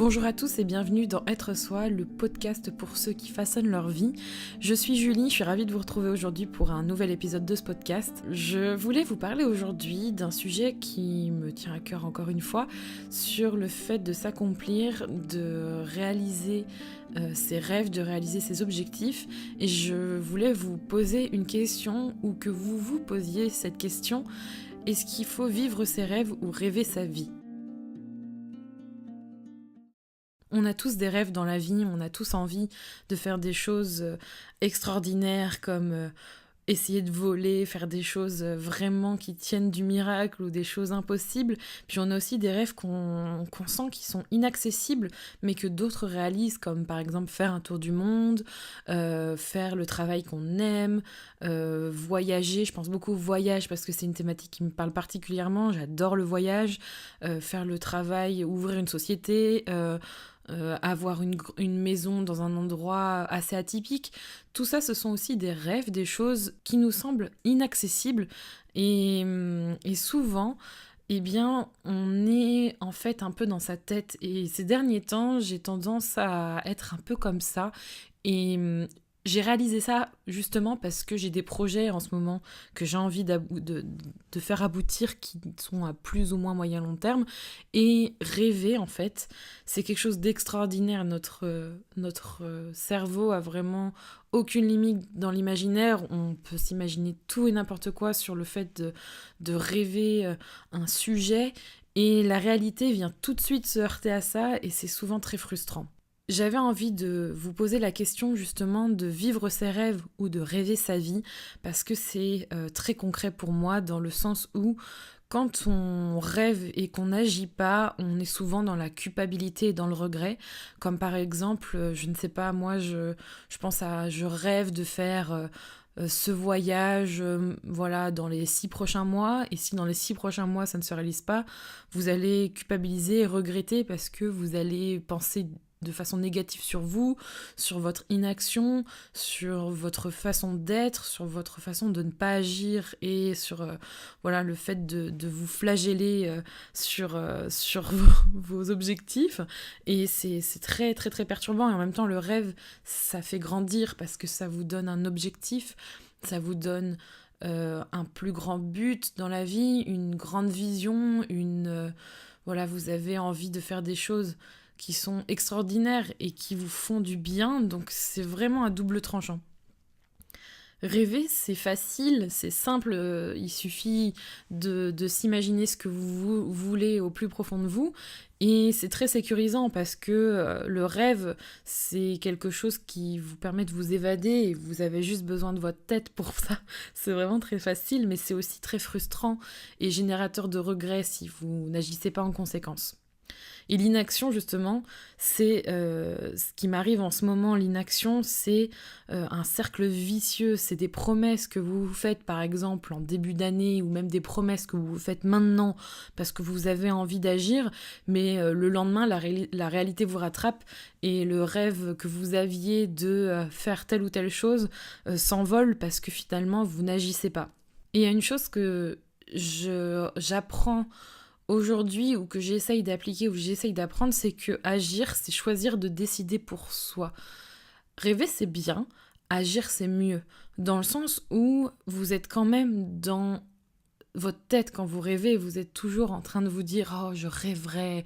Bonjour à tous et bienvenue dans Être Soi, le podcast pour ceux qui façonnent leur vie. Je suis Julie, je suis ravie de vous retrouver aujourd'hui pour un nouvel épisode de ce podcast. Je voulais vous parler aujourd'hui d'un sujet qui me tient à cœur encore une fois, sur le fait de s'accomplir, de réaliser ses rêves, de réaliser ses objectifs. Et je voulais vous poser une question ou que vous vous posiez cette question. Est-ce qu'il faut vivre ses rêves ou rêver sa vie ? On a tous des rêves dans la vie, on a tous envie de faire des choses extraordinaires comme essayer de voler, faire des choses vraiment qui tiennent du miracle ou des choses impossibles. Puis on a aussi des rêves qu'on sent qui sont inaccessibles, mais que d'autres réalisent, comme par exemple faire un tour du monde, faire le travail qu'on aime, voyager. Je pense beaucoup au voyage parce que c'est une thématique qui me parle particulièrement. J'adore le voyage, faire le travail, ouvrir une société, avoir une maison dans un endroit assez atypique. Tout ça, ce sont aussi des rêves, des choses qui nous semblent inaccessibles. Et souvent, eh bien, on est en fait un peu dans sa tête. Et ces derniers temps, j'ai tendance à être un peu comme ça. Et j'ai réalisé ça justement parce que j'ai des projets en ce moment que j'ai envie de faire aboutir qui sont à plus ou moins moyen long terme. Et rêver, en fait, c'est quelque chose d'extraordinaire. Notre cerveau a vraiment aucune limite dans l'imaginaire. On peut s'imaginer tout et n'importe quoi sur le fait de rêver un sujet. Et la réalité vient tout de suite se heurter à ça et c'est souvent très frustrant. J'avais envie de vous poser la question justement de vivre ses rêves ou de rêver sa vie parce que c'est très concret pour moi dans le sens où quand on rêve et qu'on n'agit pas, on est souvent dans la culpabilité et dans le regret. Comme par exemple, je ne sais pas, moi je rêve de faire ce voyage voilà, dans les 6 prochains mois. Et si dans les 6 prochains mois ça ne se réalise pas, vous allez culpabiliser et regretter parce que vous allez penser de façon négative sur vous, sur votre inaction, sur votre façon d'être, sur votre façon de ne pas agir et sur voilà, le fait de vous flageller sur vos objectifs. Et c'est très très très perturbant. Et en même temps, le rêve, ça fait grandir parce que ça vous donne un objectif, ça vous donne un plus grand but dans la vie, une grande vision, voilà, vous avez envie de faire des choses qui sont extraordinaires et qui vous font du bien, donc c'est vraiment à double tranchant. Rêver, c'est facile, c'est simple, il suffit de s'imaginer ce que vous voulez au plus profond de vous, et c'est très sécurisant parce que le rêve, c'est quelque chose qui vous permet de vous évader et vous avez juste besoin de votre tête pour ça. C'est vraiment très facile, mais c'est aussi très frustrant et générateur de regrets si vous n'agissez pas en conséquence. Et l'inaction, justement, c'est ce qui m'arrive en ce moment. L'inaction, c'est un cercle vicieux. C'est des promesses que vous vous faites, par exemple, en début d'année, ou même des promesses que vous vous faites maintenant parce que vous avez envie d'agir. Mais le lendemain, la réalité vous rattrape et le rêve que vous aviez de faire telle ou telle chose s'envole parce que finalement, vous n'agissez pas. Et il y a une chose que j'apprends aujourd'hui, ou que j'essaye d'appliquer, ou j'essaye d'apprendre, c'est que agir, c'est choisir de décider pour soi. Rêver, c'est bien, agir, c'est mieux. Dans le sens où vous êtes quand même dans votre tête quand vous rêvez, vous êtes toujours en train de vous dire « Oh, je rêverais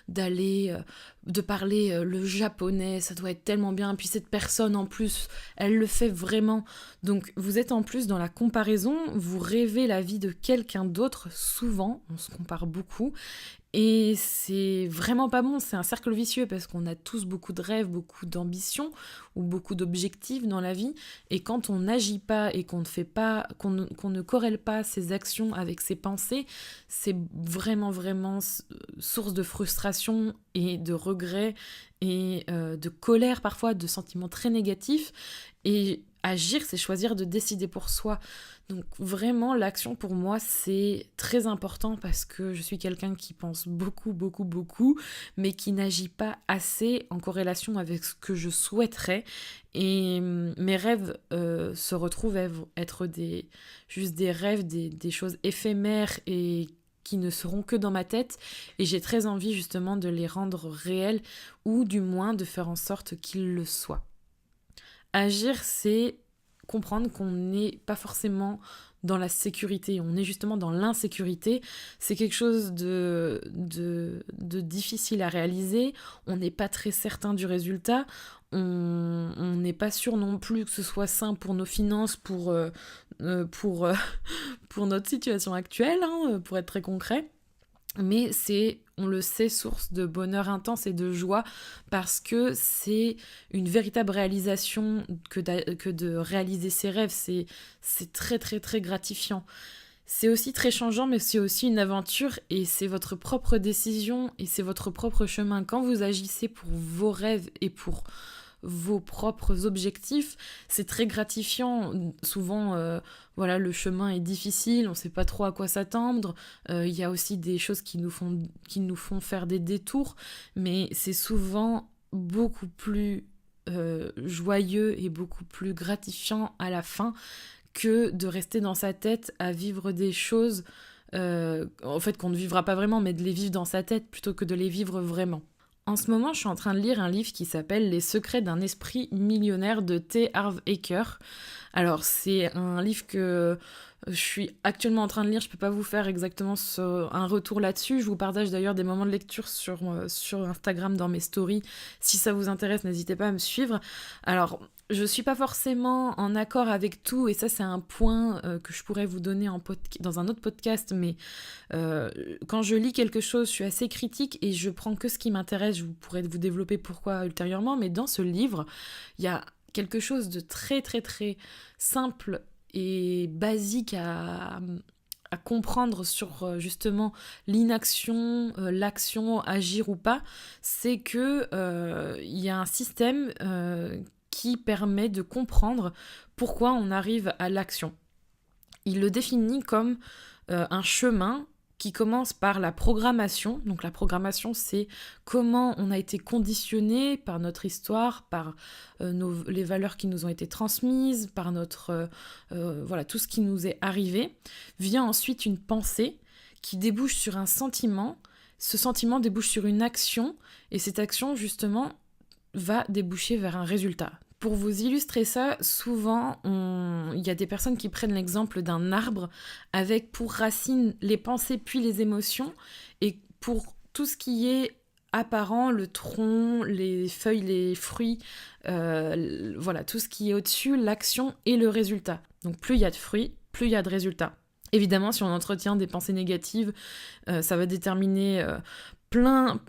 de parler le japonais, ça doit être tellement bien. » Puis cette personne, en plus, elle le fait vraiment. Donc, vous êtes en plus dans la comparaison, vous rêvez la vie de quelqu'un d'autre, souvent, on se compare beaucoup. Et c'est vraiment pas bon, c'est un cercle vicieux parce qu'on a tous beaucoup de rêves, beaucoup d'ambitions ou beaucoup d'objectifs dans la vie. Et quand on n'agit pas et qu'on ne fait pas, qu'on ne corrèle pas ses actions avec ses pensées, c'est vraiment vraiment source de frustration et de regret et de colère parfois, de sentiments très négatifs. Et agir, c'est choisir de décider pour soi. Donc vraiment, l'action pour moi, c'est très important parce que je suis quelqu'un qui pense beaucoup, beaucoup, beaucoup, mais qui n'agit pas assez en corrélation avec ce que je souhaiterais. Et mes rêves se retrouvent être juste des rêves, des choses éphémères et qui ne seront que dans ma tête, et j'ai très envie justement de les rendre réels, ou du moins de faire en sorte qu'ils le soient. Agir, c'est comprendre qu'on n'est pas forcément dans la sécurité, on est justement dans l'insécurité. C'est quelque chose de difficile à réaliser, on n'est pas très certain du résultat, on n'est pas sûr non plus que ce soit sain pour nos finances, pour notre situation actuelle, pour être très concret. Mais c'est, on le sait, source de bonheur intense et de joie, parce que c'est une véritable réalisation que de réaliser ses rêves. C'est très très très gratifiant. C'est aussi très changeant, mais c'est aussi une aventure, et c'est votre propre décision et c'est votre propre chemin. Quand vous agissez pour vos rêves et pour vos propres objectifs, c'est très gratifiant. Souvent, le chemin est difficile, on ne sait pas trop à quoi s'attendre. Il y a aussi des choses qui nous font faire des détours, mais c'est souvent beaucoup plus joyeux et beaucoup plus gratifiant à la fin que de rester dans sa tête à vivre des choses en fait qu'on ne vivra pas vraiment, mais de les vivre dans sa tête plutôt que de les vivre vraiment. En ce moment, je suis en train de lire un livre qui s'appelle Les secrets d'un esprit millionnaire de T. Harv Eker. Alors, c'est un livre que je suis actuellement en train de lire. Je ne peux pas vous faire exactement un retour là-dessus. Je vous partage d'ailleurs des moments de lecture sur Instagram dans mes stories. Si ça vous intéresse, n'hésitez pas à me suivre. Alors, je ne suis pas forcément en accord avec tout, et ça, c'est un point que je pourrais vous donner dans un autre podcast, mais quand je lis quelque chose, je suis assez critique et je prends que ce qui m'intéresse. Je pourrais vous développer pourquoi ultérieurement, mais dans ce livre, il y a quelque chose de très très très simple et basique à comprendre sur justement l'inaction, l'action, agir ou pas. C'est que il y a un système qui permet de comprendre pourquoi on arrive à l'action. Il le définit comme un chemin qui commence par la programmation. Donc la programmation, c'est comment on a été conditionné par notre histoire, par les valeurs qui nous ont été transmises, par tout ce qui nous est arrivé. Vient ensuite une pensée qui débouche sur un sentiment. Ce sentiment débouche sur une action, et cette action, justement, va déboucher vers un résultat. Pour vous illustrer ça, souvent, il y a des personnes qui prennent l'exemple d'un arbre avec pour racines les pensées puis les émotions, et pour tout ce qui est apparent, le tronc, les feuilles, les fruits, tout ce qui est au-dessus, l'action et le résultat. Donc plus il y a de fruits, plus il y a de résultats. Évidemment, si on entretient des pensées négatives, ça va déterminer plein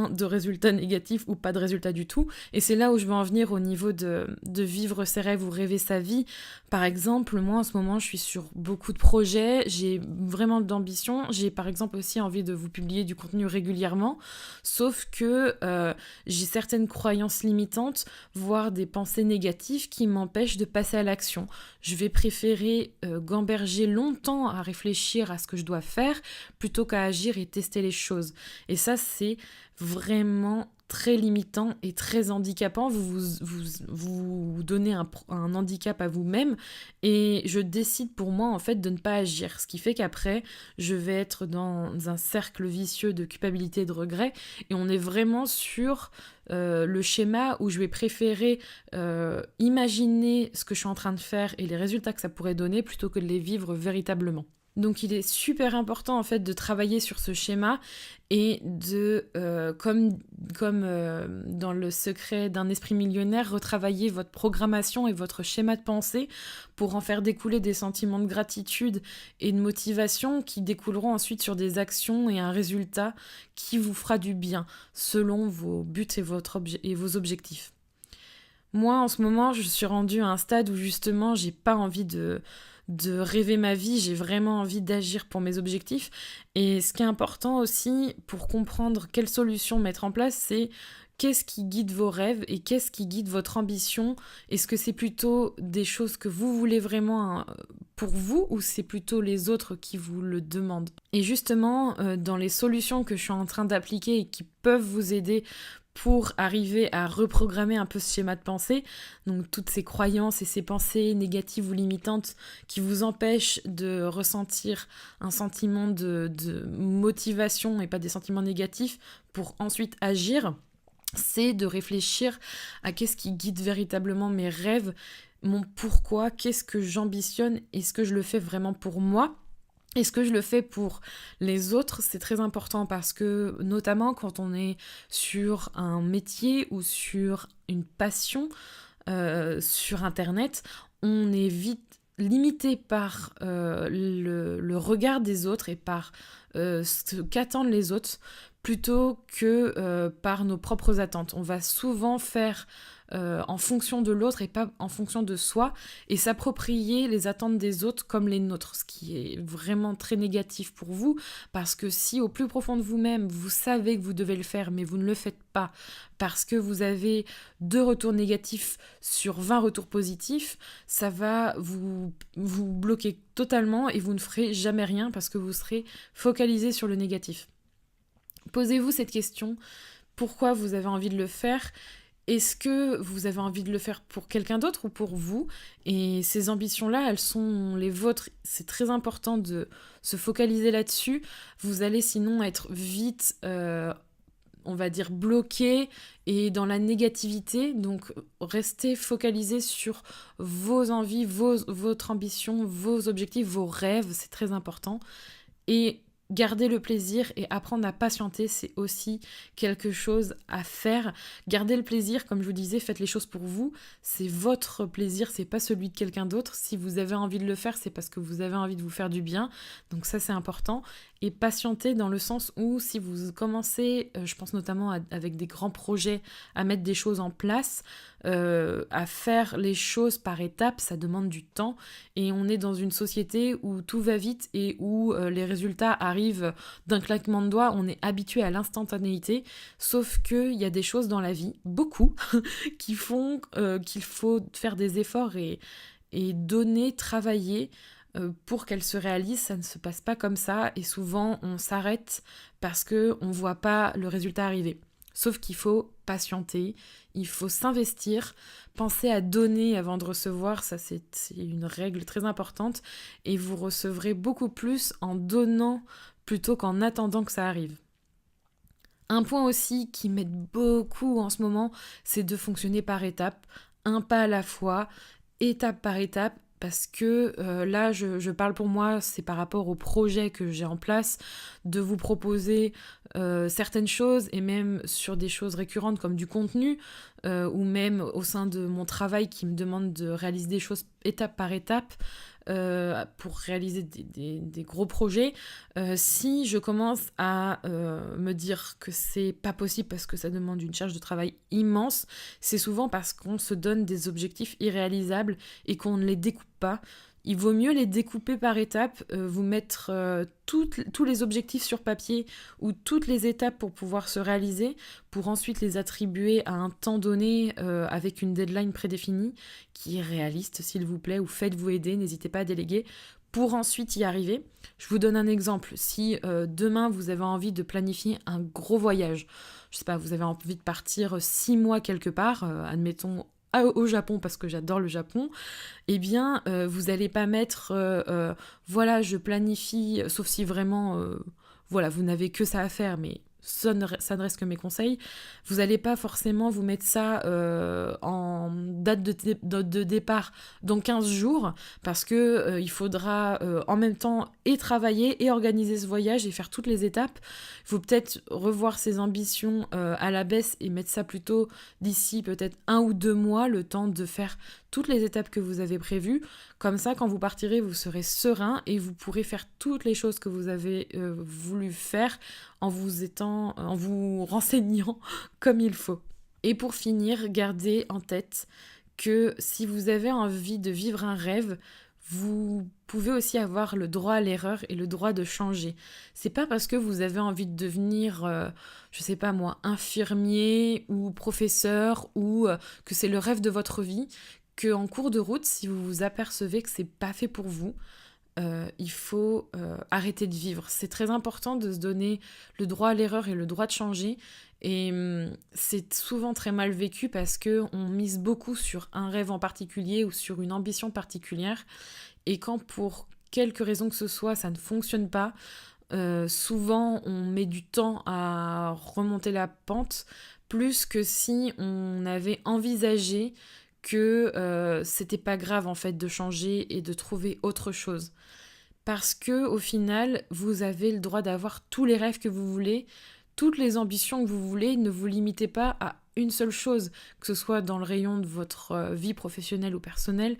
de résultats négatifs ou pas de résultats du tout. Et c'est là où je veux en venir au niveau de vivre ses rêves ou rêver sa vie. Par exemple, moi en ce moment, je suis sur beaucoup de projets, j'ai vraiment d'ambition. J'ai par exemple aussi envie de vous publier du contenu régulièrement, sauf que j'ai certaines croyances limitantes, voire des pensées négatives qui m'empêchent de passer à l'action. Je vais préférer gamberger longtemps à réfléchir à ce que je dois faire plutôt qu'à agir et tester les choses. Et ça, c'est vraiment très limitant et très handicapant. Vous donnez un handicap à vous-même, et je décide pour moi en fait de ne pas agir. Ce qui fait qu'après, je vais être dans un cercle vicieux de culpabilité et de regret, et on est vraiment sur le schéma où je vais préférer imaginer ce que je suis en train de faire et les résultats que ça pourrait donner plutôt que de les vivre véritablement. Donc il est super important en fait de travailler sur ce schéma et de, comme dans le secret d'un esprit millionnaire, retravailler votre programmation et votre schéma de pensée pour en faire découler des sentiments de gratitude et de motivation qui découleront ensuite sur des actions et un résultat qui vous fera du bien selon vos buts et vos objectifs. Moi en ce moment je suis rendue à un stade où justement j'ai pas envie de rêver ma vie, j'ai vraiment envie d'agir pour mes objectifs. Et ce qui est important aussi pour comprendre quelles solutions mettre en place, c'est qu'est-ce qui guide vos rêves et qu'est-ce qui guide votre ambition. Est-ce que c'est plutôt des choses que vous voulez vraiment pour vous, ou c'est plutôt les autres qui vous le demandent? Et justement, dans les solutions que je suis en train d'appliquer et qui peuvent vous aider pour arriver à reprogrammer un peu ce schéma de pensée, donc toutes ces croyances et ces pensées négatives ou limitantes qui vous empêchent de ressentir un sentiment de motivation et pas des sentiments négatifs pour ensuite agir, c'est de réfléchir à qu'est-ce qui guide véritablement mes rêves, mon pourquoi, qu'est-ce que j'ambitionne, est-ce que je le fais vraiment pour moi ? Est-ce que je le fais pour les autres? C'est très important parce que, notamment quand on est sur un métier ou sur une passion sur Internet, on est vite limité par le regard des autres et par ce qu'attendent les autres plutôt que par nos propres attentes. On va souvent faire en fonction de l'autre et pas en fonction de soi, et s'approprier les attentes des autres comme les nôtres, ce qui est vraiment très négatif pour vous, parce que si au plus profond de vous-même, vous savez que vous devez le faire, mais vous ne le faites pas, parce que vous avez 2 retours négatifs sur 20 retours positifs, ça va vous bloquer totalement et vous ne ferez jamais rien parce que vous serez focalisé sur le négatif. Posez-vous cette question, pourquoi vous avez envie de le faire ? Est-ce que vous avez envie de le faire pour quelqu'un d'autre ou pour vous ? Et ces ambitions-là, elles sont les vôtres. C'est très important de se focaliser là-dessus. Vous allez sinon être vite, on va dire, bloqué et dans la négativité. Donc, restez focalisé sur vos envies, votre ambition, vos objectifs, vos rêves. C'est très important. Et garder le plaisir et apprendre à patienter, c'est aussi quelque chose à faire. Garder le plaisir, comme je vous disais, faites les choses pour vous. C'est votre plaisir, c'est pas celui de quelqu'un d'autre. Si vous avez envie de le faire, c'est parce que vous avez envie de vous faire du bien. Donc ça, c'est important. Et patienter dans le sens où si vous commencez, je pense notamment avec des grands projets, à mettre des choses en place, à faire les choses par étapes, ça demande du temps. Et on est dans une société où tout va vite et où les résultats arrivent d'un claquement de doigts. On est habitué à l'instantanéité, sauf qu'il y a des choses dans la vie, beaucoup, qui font qu'il faut faire des efforts et donner, travailler pour qu'elles se réalisent. Ça ne se passe pas comme ça et souvent on s'arrête parce qu'on ne voit pas le résultat arriver. Sauf qu'il faut patienter, il faut s'investir, penser à donner avant de recevoir, ça c'est une règle très importante, et vous recevrez beaucoup plus en donnant plutôt qu'en attendant que ça arrive. Un point aussi qui m'aide beaucoup en ce moment, c'est de fonctionner par étapes, un pas à la fois, étape par étape, parce que là, je parle pour moi, c'est par rapport au projet que j'ai en place, de vous proposer certaines choses, et même sur des choses récurrentes comme du contenu, ou même au sein de mon travail qui me demande de réaliser des choses étape par étape, pour réaliser des gros projets. Si je commence à me dire que c'est pas possible parce que ça demande une charge de travail immense, c'est souvent parce qu'on se donne des objectifs irréalisables et qu'on ne les découpe pas. Il vaut mieux les découper par étapes, vous mettre tous les objectifs sur papier ou toutes les étapes pour pouvoir se réaliser, pour ensuite les attribuer à un temps donné avec une deadline prédéfinie qui est réaliste, s'il vous plaît, ou faites-vous aider, n'hésitez pas à déléguer pour ensuite y arriver. Je vous donne un exemple. Si demain vous avez envie de planifier un gros voyage, je sais pas, vous avez envie de partir 6 mois quelque part, admettons au Japon parce que j'adore le Japon, eh bien vous n'allez pas mettre voilà, je planifie, sauf si vraiment voilà, vous n'avez que ça à faire, mais ça ne reste que mes conseils. Vous n'allez pas forcément vous mettre ça en date de départ dans 15 jours, parce que il faudra en même temps et travailler et organiser ce voyage et faire toutes les étapes. Il faut peut-être revoir ses ambitions à la baisse et mettre ça plutôt d'ici peut-être 1 ou 2 mois, le temps de faire toutes les étapes que vous avez prévues. Comme ça, quand vous partirez, vous serez serein et vous pourrez faire toutes les choses que vous avez voulu faire en vous renseignant comme il faut. Et pour finir, gardez en tête que si vous avez envie de vivre un rêve, vous pouvez aussi avoir le droit à l'erreur et le droit de changer. C'est pas parce que vous avez envie de devenir, je sais pas moi, infirmier ou professeur ou que c'est le rêve de votre vie, qu'en cours de route, si vous vous apercevez que c'est pas fait pour vous, il faut arrêter de vivre. C'est très important de se donner le droit à l'erreur et le droit de changer. Et c'est souvent très mal vécu parce qu'on mise beaucoup sur un rêve en particulier ou sur une ambition particulière. Et quand pour quelque raison que ce soit, ça ne fonctionne pas, souvent on met du temps à remonter la pente, plus que si on avait envisagé que c'était pas grave en fait de changer et de trouver autre chose. Parce que au final, vous avez le droit d'avoir tous les rêves que vous voulez, toutes les ambitions que vous voulez, ne vous limitez pas à une seule chose, que ce soit dans le rayon de votre vie professionnelle ou personnelle.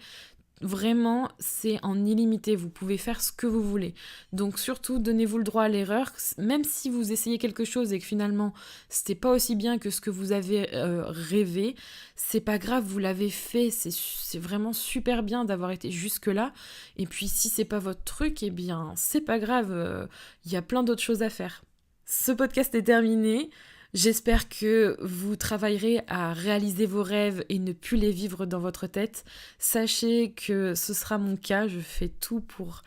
Vraiment, c'est en illimité, vous pouvez faire ce que vous voulez. Donc surtout, donnez-vous le droit à l'erreur, même si vous essayez quelque chose et que finalement, c'était pas aussi bien que ce que vous avez rêvé, c'est pas grave, vous l'avez fait, c'est vraiment super bien d'avoir été jusque-là. Et puis si c'est pas votre truc, eh bien, c'est pas grave, il y a plein d'autres choses à faire. Ce podcast est terminé. J'espère que vous travaillerez à réaliser vos rêves et ne plus les vivre dans votre tête. Sachez que ce sera mon cas, je fais tout pour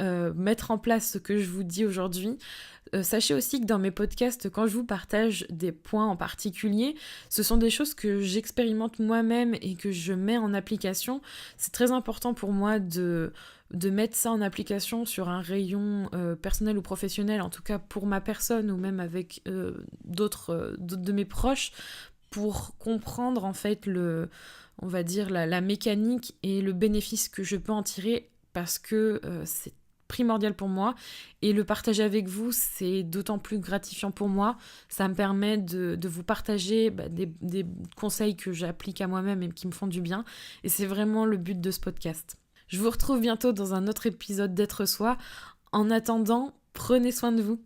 mettre en place ce que je vous dis aujourd'hui. Sachez aussi que dans mes podcasts, quand je vous partage des points en particulier, ce sont des choses que j'expérimente moi-même et que je mets en application. C'est très important pour moi de mettre ça en application sur un rayon personnel ou professionnel, en tout cas pour ma personne ou même avec d'autres de mes proches, pour comprendre en fait on va dire la mécanique et le bénéfice que je peux en tirer, parce que c'est primordial pour moi, et le partager avec vous, c'est d'autant plus gratifiant pour moi. Ça me permet de vous partager des conseils que j'applique à moi-même et qui me font du bien, et c'est vraiment le but de ce podcast. Je vous retrouve bientôt dans un autre épisode d'Être Soi. En attendant, prenez soin de vous.